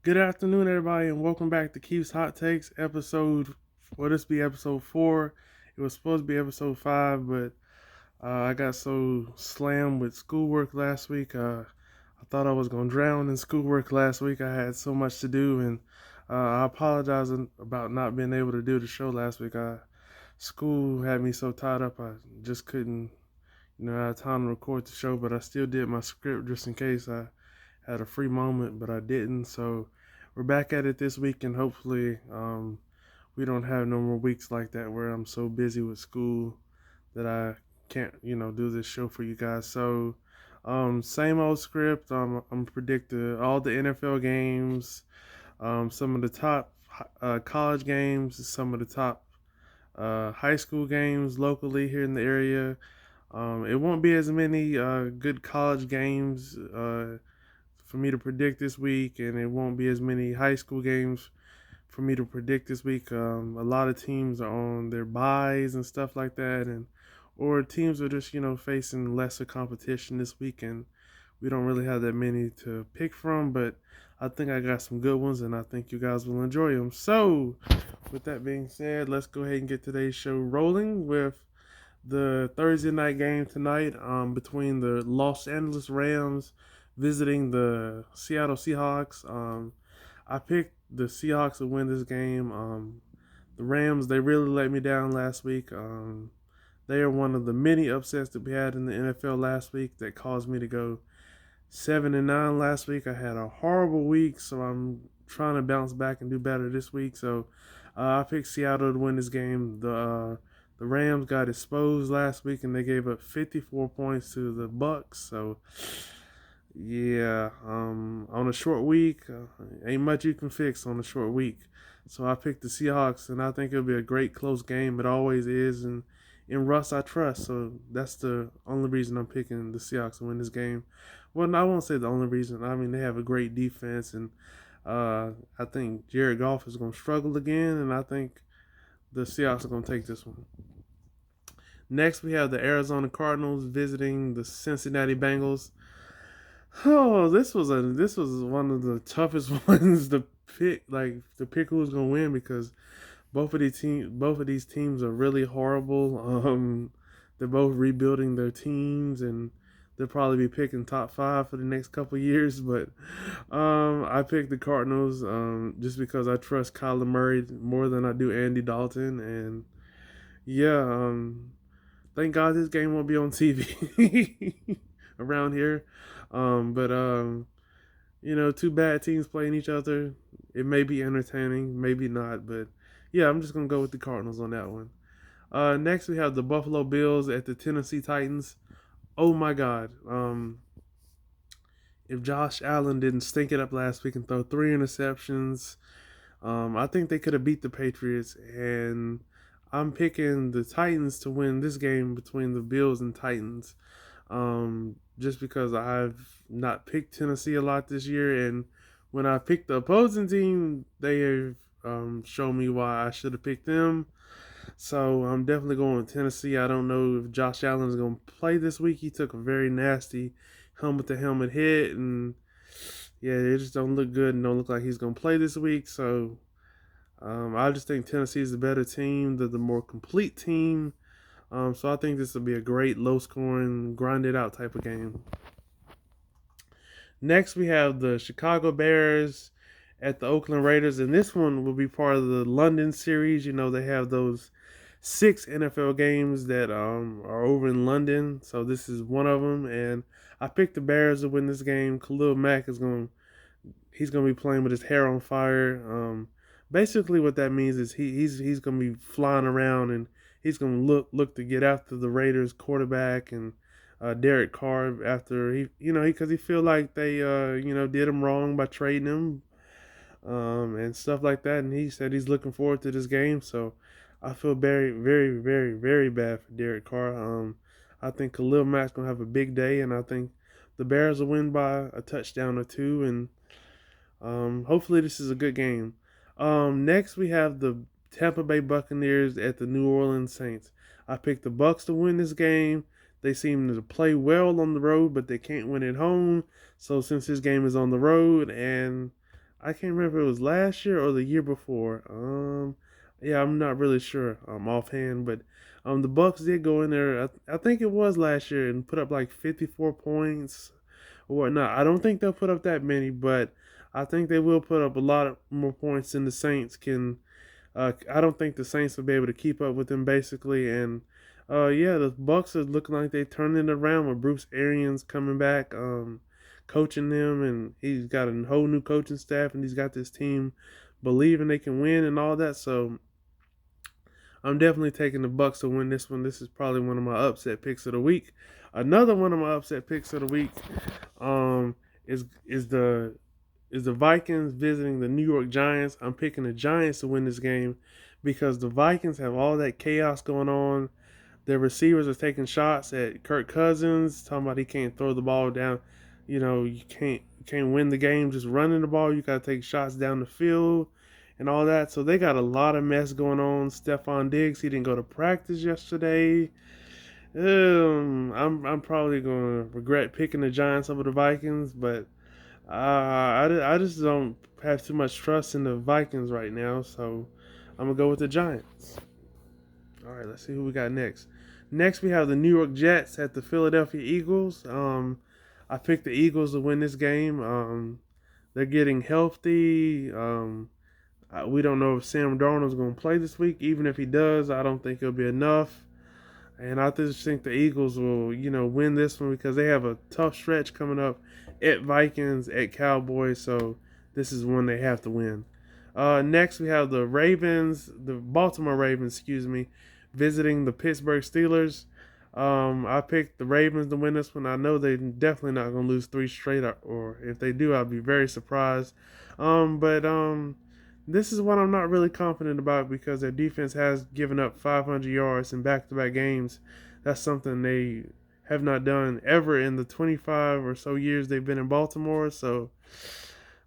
Good afternoon, everybody, and welcome back to Keith's Hot Takes episode. Well, this be episode 4. It was supposed to be episode 5, but I got so slammed with schoolwork last week. I thought I was gonna drown in schoolwork last week. I had so much to do, and I apologize about not being able to do the show last week. School had me so tied up, I just couldn't, have time to record the show. But I still did my script just in case I had a free moment, but I didn't. So we're back at it this week, and hopefully we don't have no more weeks like that where I'm so busy with school that I can't, do this show for you guys. So same old script. I'm predicting all the NFL games, some of the top college games, some of the top high school games locally here in the area. It won't be as many good college games for me to predict this week, and it won't be as many high school games for me to predict this week. A lot of teams are on their buys and stuff like that, and or teams are just facing lesser competition this week, and we don't really have that many to pick from. But I think I got some good ones, and I think you guys will enjoy them. So, with that being said, let's go ahead and get today's show rolling with the Thursday night game tonight between the Los Angeles Rams visiting the Seattle Seahawks. I picked the Seahawks to win this game. The Rams, they really let me down last week. They are one of the many upsets that we had in the NFL last week that caused me to go 7-9 last week. I had a horrible week, so I'm trying to bounce back and do better this week. So I picked Seattle to win this game. The Rams got exposed last week, and they gave up 54 points to the Bucks. So yeah, on a short week, ain't much you can fix on a short week. So I picked the Seahawks, and I think it'll be a great close game. It always is, and in Russ I trust. So that's the only reason I'm picking the Seahawks to win this game. Well, no, I won't say the only reason. I mean, they have a great defense, and I think Jared Goff is going to struggle again, and I think the Seahawks are going to take this one. Next, we have the Arizona Cardinals visiting the Cincinnati Bengals. Oh, this was one of the toughest ones to pick. Like to pick who's gonna win because both of these teams are really horrible. They're both rebuilding their teams, and they'll probably be picking top five for the next couple of years. But I picked the Cardinals just because I trust Kyler Murray more than I do Andy Dalton, and yeah, thank God this game won't be on TV around here. But two bad teams playing each other. It may be entertaining, maybe not, but yeah, I'm just gonna go with the Cardinals on that one. Next we have the Buffalo Bills at the Tennessee Titans. Oh my God! If Josh Allen didn't stink it up last week and throw three interceptions, I think they could have beat the Patriots. And I'm picking the Titans to win this game between the Bills and Titans. Just because I've not picked Tennessee a lot this year, and when I picked the opposing team, they have shown me why I should have picked them. So I'm definitely going with Tennessee. I don't know if Josh Allen is going to play this week. He took a very nasty helmet to helmet hit, and yeah, it just don't look good and don't look like he's going to play this week. So I just think Tennessee is the better team, the more complete team. So I think this will be a great low scoring, grinded out type of game. Next, we have the Chicago Bears at the Oakland Raiders, and this one will be part of the London series. You know, they have those 6 NFL games that are over in London, so this is one of them. And I picked the Bears to win this game. Khalil Mack is he's going to be playing with his hair on fire. Basically, what that means is he's going to be flying around, and he's going to look to get after the Raiders quarterback and Derek Carr after because he feel like they did him wrong by trading him and stuff like that. And he said he's looking forward to this game. So I feel very, very, very, very bad for Derek Carr. I think Khalil Mack's gonna have a big day, and I think the Bears will win by a touchdown or two, and hopefully this is a good game. Next we have the Tampa Bay Buccaneers at the New Orleans Saints. I picked the Bucks to win this game. They seem to play well on the road, but they can't win at home. So since this game is on the road, and I can't remember if it was last year or the year before. Yeah, I'm not really sure offhand, but the Bucks did go in there. I think it was last year and put up like 54 points or whatnot. I don't think they'll put up that many, but I think they will put up a lot of more points than the Saints can. I don't think the Saints will be able to keep up with them basically, and yeah, the Bucks are looking like they turned it around with Bruce Arians coming back, coaching them, and he's got a whole new coaching staff, and he's got this team believing they can win and all that. So I'm definitely taking the Bucks to win this one. This is probably one of my upset picks of the week. Another one of my upset picks of the week um, is the Vikings visiting the New York Giants. I'm picking the Giants to win this game because the Vikings have all that chaos going on. Their receivers are taking shots at Kirk Cousins, talking about he can't throw the ball down. You can't win the game just running the ball. You got to take shots down the field and all that. So they got a lot of mess going on. Stephon Diggs, he didn't go to practice yesterday. I'm probably gonna regret picking the Giants over the Vikings, but I just don't have too much trust in the Vikings right now, so I'm gonna go with the Giants. All right, let's see who we got next. Next, we have the New York Jets at the Philadelphia Eagles. I picked the Eagles to win this game. They're getting healthy. We don't know if Sam Darnold's going to play this week. Even if he does, I don't think it'll be enough. And I just think the Eagles will, win this one because they have a tough stretch coming up at Vikings, at Cowboys. So this is one they have to win. Next, we have the Baltimore Ravens, visiting the Pittsburgh Steelers. I picked the Ravens to win this one. I know they're definitely not going to lose three straight, or if they do, I'll be very surprised. But this is what I'm not really confident about because their defense has given up 500 yards in back-to-back games. That's something they have not done ever in the 25 or so years they've been in Baltimore. So,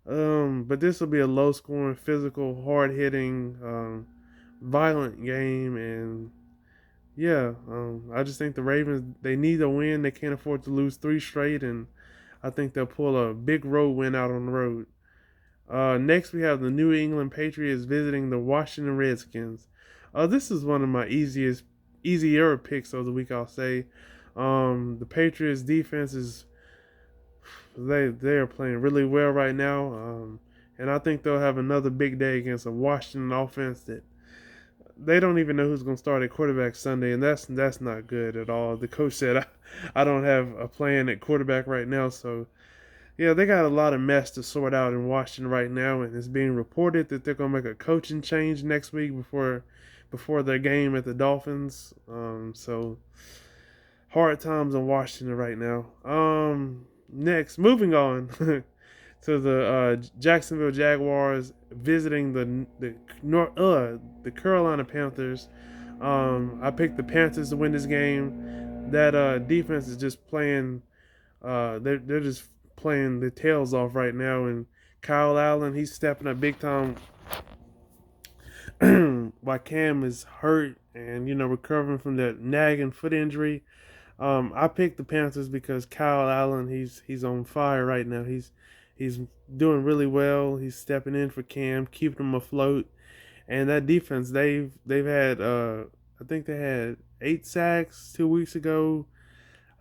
but this will be a low-scoring, physical, hard-hitting, violent game, and yeah, I just think the Ravens, they need a win. They can't afford to lose three straight, and I think they'll pull a big road win out on the road. Next, we have the New England Patriots visiting the Washington Redskins. This is one of my easier picks of the week, I'll say. The Patriots defense they are playing really well right now, and I think they'll have another big day against a Washington offense that they don't even know who's going to start at quarterback Sunday, and that's not good at all. The coach said, I don't have a plan at quarterback right now, so yeah, they got a lot of mess to sort out in Washington right now, and it's being reported that they're going to make a coaching change next week before their game at the Dolphins. So hard times in Washington right now. Next, moving on to the Jacksonville Jaguars visiting the Carolina Panthers. I picked the Panthers to win this game. That defense is just playing. They're just playing the tails off right now, and Kyle Allen, he's stepping up big time. While Cam is hurt and recovering from that nagging foot injury. I picked the Panthers because Kyle Allen, he's on fire right now. He's doing really well. He's stepping in for Cam, keeping him afloat. And that defense, they've had I think they had 8 sacks 2 weeks ago.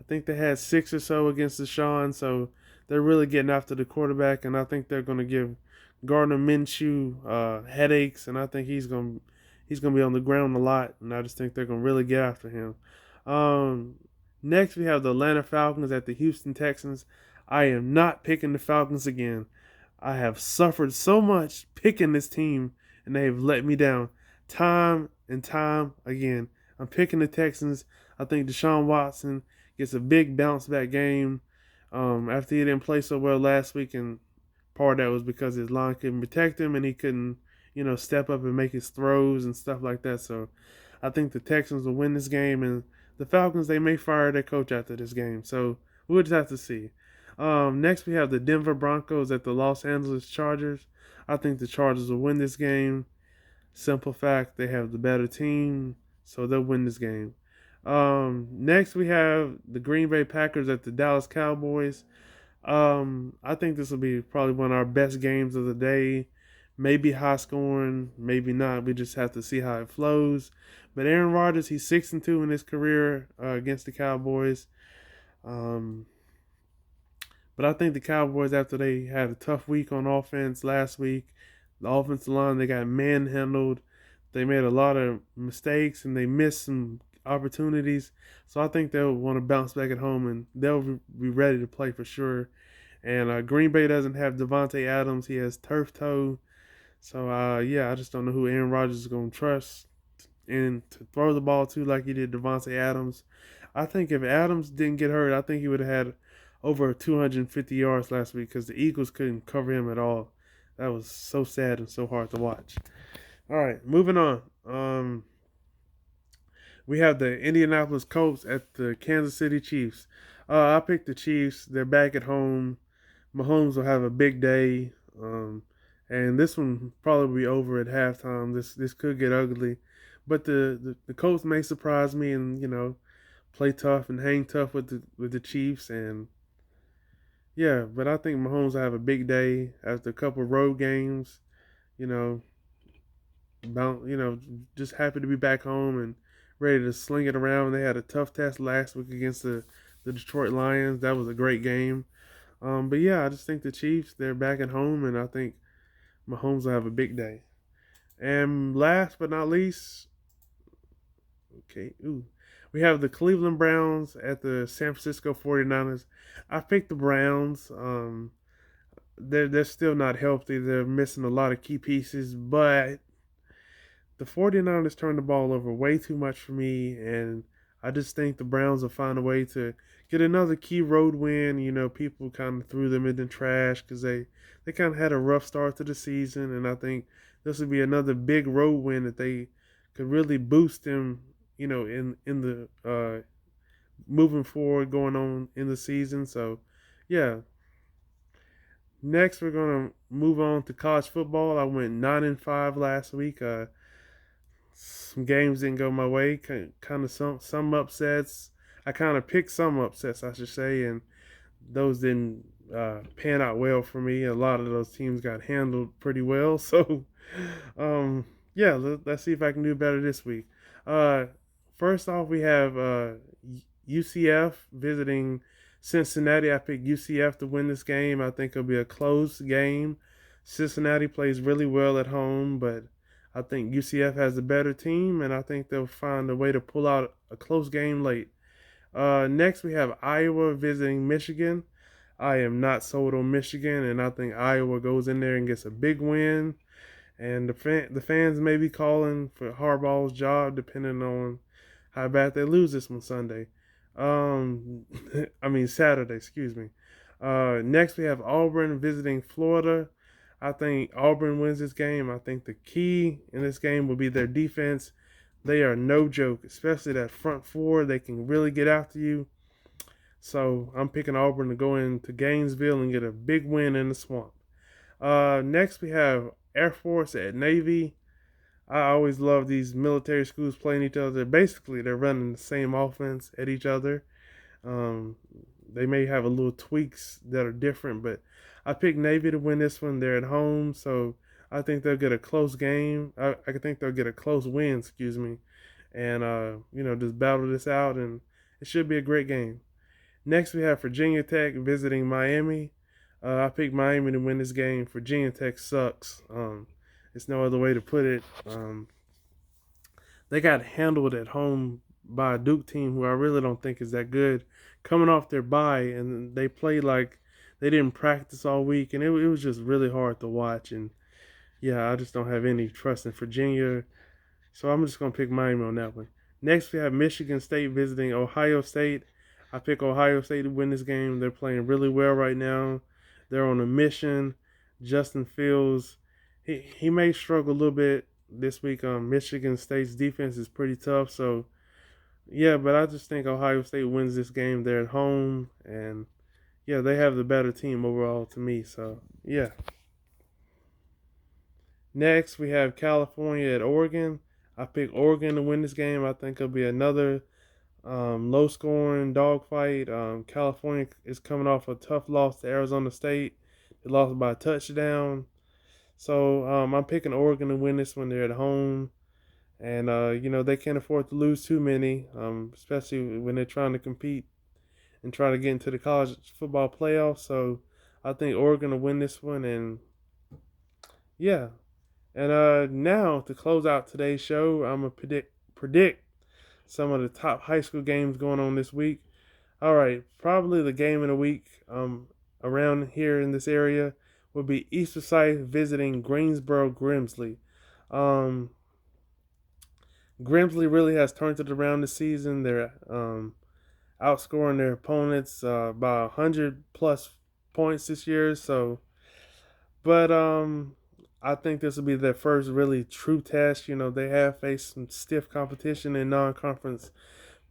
I think they had 6 or so against Deshaun. So they're really getting after the quarterback, and I think they're going to give Gardner Minshew headaches, and I think he's going to be on the ground a lot, and I just think they're going to really get after him. Next, we have the Atlanta Falcons at the Houston Texans. I am not picking the Falcons again. I have suffered so much picking this team, and they have let me down time and time again. I'm picking the Texans. I think Deshaun Watson gets a big bounce back game after he didn't play so well last week, and part of that was because his line couldn't protect him and he couldn't, step up and make his throws and stuff like that. So I think the Texans will win this game, and the Falcons, they may fire their coach after this game. So we'll just have to see. Next, we have the Denver Broncos at the Los Angeles Chargers. I think the Chargers will win this game. Simple fact, they have the better team, so they'll win this game. Next, we have the Green Bay Packers at the Dallas Cowboys. I think this will be probably one of our best games of the day. Maybe high scoring, maybe not. We just have to see how it flows. But Aaron Rodgers, he's 6-2 in his career against the Cowboys. Um, but I think the Cowboys, after they had a tough week on offense last week, the offensive line, they got manhandled. They made a lot of mistakes and they missed some opportunities. So I think they'll want to bounce back at home and they'll be ready to play for sure. And Green Bay doesn't have Devontae Adams. He has turf toe. So, yeah, I just don't know who Aaron Rodgers is going to trust and to throw the ball to like he did Devontae Adams. I think if Adams didn't get hurt, I think he would have had over 250 yards last week because the Eagles couldn't cover him at all. That was so sad and so hard to watch. All right, moving on. We have the Indianapolis Colts at the Kansas City Chiefs. I picked the Chiefs. They're back at home. Mahomes will have a big day. And this one probably be over at halftime. This could get ugly, but the Colts may surprise me and play tough and hang tough with the Chiefs. And yeah, but I think Mahomes will have a big day after a couple road games. You know, about just happy to be back home and ready to sling it around. They had a tough test last week against the Detroit Lions. That was a great game. But yeah, I just think the Chiefs, they're back at home, and I think Mahomes will have a big day. And last but not least, we have the Cleveland Browns at the San Francisco 49ers. I picked the Browns. They're still not healthy. They're missing a lot of key pieces, but the 49ers turned the ball over way too much for me, and I just think the Browns will find a way to get another key road win. People kind of threw them in the trash because they kind of had a rough start to the season, and I think this would be another big road win that they could really boost them, in the moving forward going on in the season. So, yeah. Next, we're gonna move on to college football. I went 9-5 last week. Some games didn't go my way. Kind of some upsets. I kind of picked some upsets, I should say, and those didn't pan out well for me. A lot of those teams got handled pretty well. So, yeah, let's see if I can do better this week. Uh, First off, we have UCF visiting Cincinnati. I picked UCF to win this game. I think it'll be a close game. Cincinnati plays really well at home, but I think UCF has a better team, and I think they'll find a way to pull out a close game late. Next, we have Iowa visiting Michigan. I am not sold on Michigan, and I think Iowa goes in there and gets a big win. And the fans may be calling for Harbaugh's job, depending on how bad they lose this one Sunday. I mean Saturday, excuse me. Next, we have Auburn visiting Florida. I think Auburn wins this game. I think the key in this game will be their defense. They are no joke, especially that front four. They can really get after you. So I'm picking Auburn to go into Gainesville and get a big win in the swamp. Next, we have Air Force at Navy. I always love these military schools playing each other. Basically, they're running the same offense at each other. Um, they may have a little tweaks that are different, but I picked Navy to win this one. They're at home, so I think they'll get a close game. I think they'll get a close win, excuse me, and just battle this out, and it should be a great game. Next, we have Virginia Tech visiting Miami. I picked Miami to win this game. Virginia Tech sucks. It's no other way to put it. They got handled at home by a Duke team who I really don't think is that good. Coming off their bye, and they played like they didn't practice all week, and it was just really hard to watch. And yeah, I just don't have any trust in Virginia, so I'm just gonna pick Miami on that one. Next, we have Michigan State visiting Ohio State. I pick Ohio State to win this game. They're playing really well right now. They're on a mission. Justin Fields, he may struggle a little bit this week. Michigan State's defense is pretty tough, so yeah. But I just think Ohio State wins this game. They're at home, and yeah, they have the better team overall to me. So yeah. Next, we have California at Oregon. I pick Oregon to win this game. I think it'll be another Low scoring dogfight. California is coming off a tough loss to Arizona State. They lost by a touchdown. So I'm picking Oregon to win this one. They're at home. And, they can't afford to lose too many, especially when they're trying to compete and try to get into the college football playoffs. So I think Oregon will win this one. And, yeah. And now, to close out today's show, I'm going to predict some of the top high school games going on this week. All right, probably the game of the week around here in this area would be East Forsyth visiting Greensboro Grimsley. Um, Grimsley really has turned it around this season. They're outscoring their opponents by 100 plus points this year. So, but I think this will be their first really true test. They have faced some stiff competition in non-conference,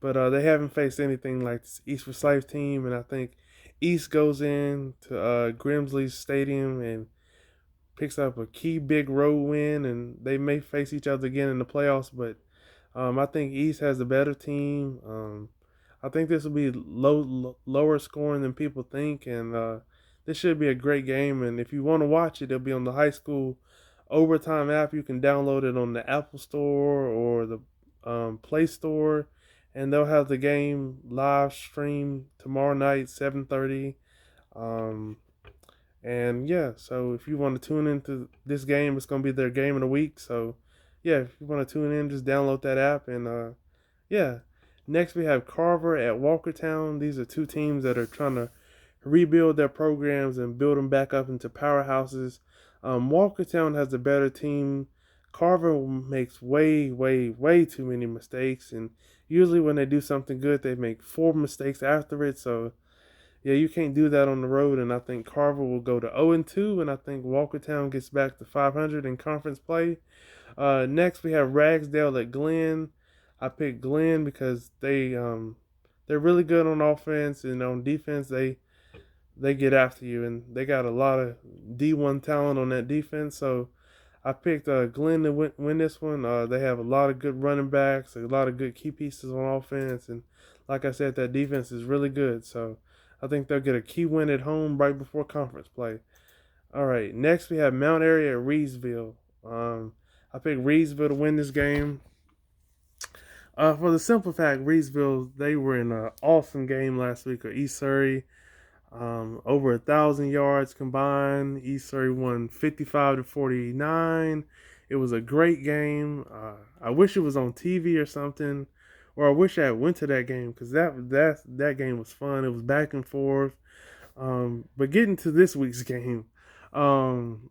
but they haven't faced anything like this East Forsyth team. And I think East goes in to Grimsley Stadium and picks up a key big road win, and they may face each other again in the playoffs. But I think East has a better team. I think this will be lower scoring than people think, and this should be a great game. And if you want to watch it, it'll be on the high school overtime app. You can download it on the Apple Store or the Play Store, and they'll have the game live stream tomorrow night, 7:30. Um, and yeah, so if you want to tune into this game, it's gonna be their game of the week. So yeah, if you want to tune in, just download that app. And yeah. Next we have Carver at Walkertown. These are two teams that are trying to rebuild their programs and build them back up into powerhouses. Walkertown has a better team. Carver makes way, way, way too many mistakes, and usually when they do something good, they make 4 mistakes after it. So yeah, you can't do that on the road, and I think Carver will go to 0-2, and I think Walkertown gets back to 500 in conference play. Next, we have Ragsdale at Glenn. I picked Glenn because they're really good on offense, and on defense they get after you, and they got a lot of D1 talent on that defense. So I picked Glenn to win this one. They have a lot of good running backs, a lot of good key pieces on offense, and like I said, that defense is really good. So I think they'll get a key win at home right before conference play. All right, next we have Mount Airy at Reedsville. I picked Reedsville to win this game. For the simple fact, Reedsville, they were in an awesome game last week at East Surrey. Over 1,000 yards combined. East Surrey won 55-49. It was a great game. I wish it was on TV or something, or I wish I went to that game because that game was fun. It was back and forth. But getting to this week's game, um,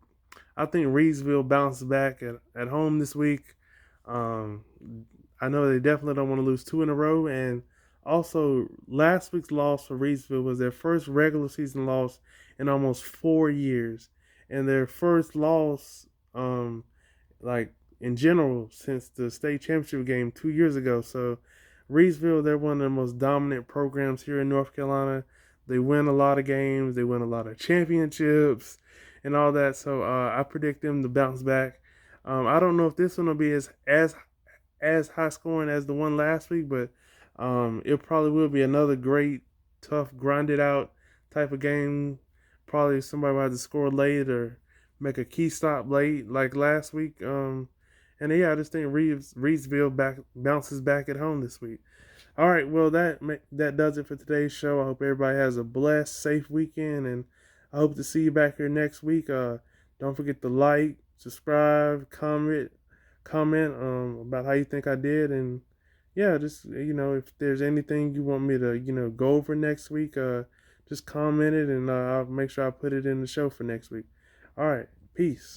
I think Reedsville bounced back at home this week. Um, I know they definitely don't want to lose 2 in a row. And also, last week's loss for Reedsville was their first regular season loss in almost 4 years. And their first loss, like in general, since the state championship game 2 years ago. So, Reedsville, they're one of the most dominant programs here in North Carolina. They win a lot of games, they win a lot of championships, and all that. So, I predict them to bounce back. I don't know if this one will be as high scoring as the one last week, but it probably will be another great, tough, grinded out type of game. Probably somebody will have to score late or make a key stop late like last week. And yeah, I just think Reedsville bounces back at home this week. All right, well that does it for today's show. I hope everybody has a blessed, safe weekend, and I hope to see you back here next week. Don't forget to like, subscribe, comment about how you think I did, and yeah, just if there's anything you want me to go over next week, just comment it, and I'll make sure I put it in the show for next week. All right, peace.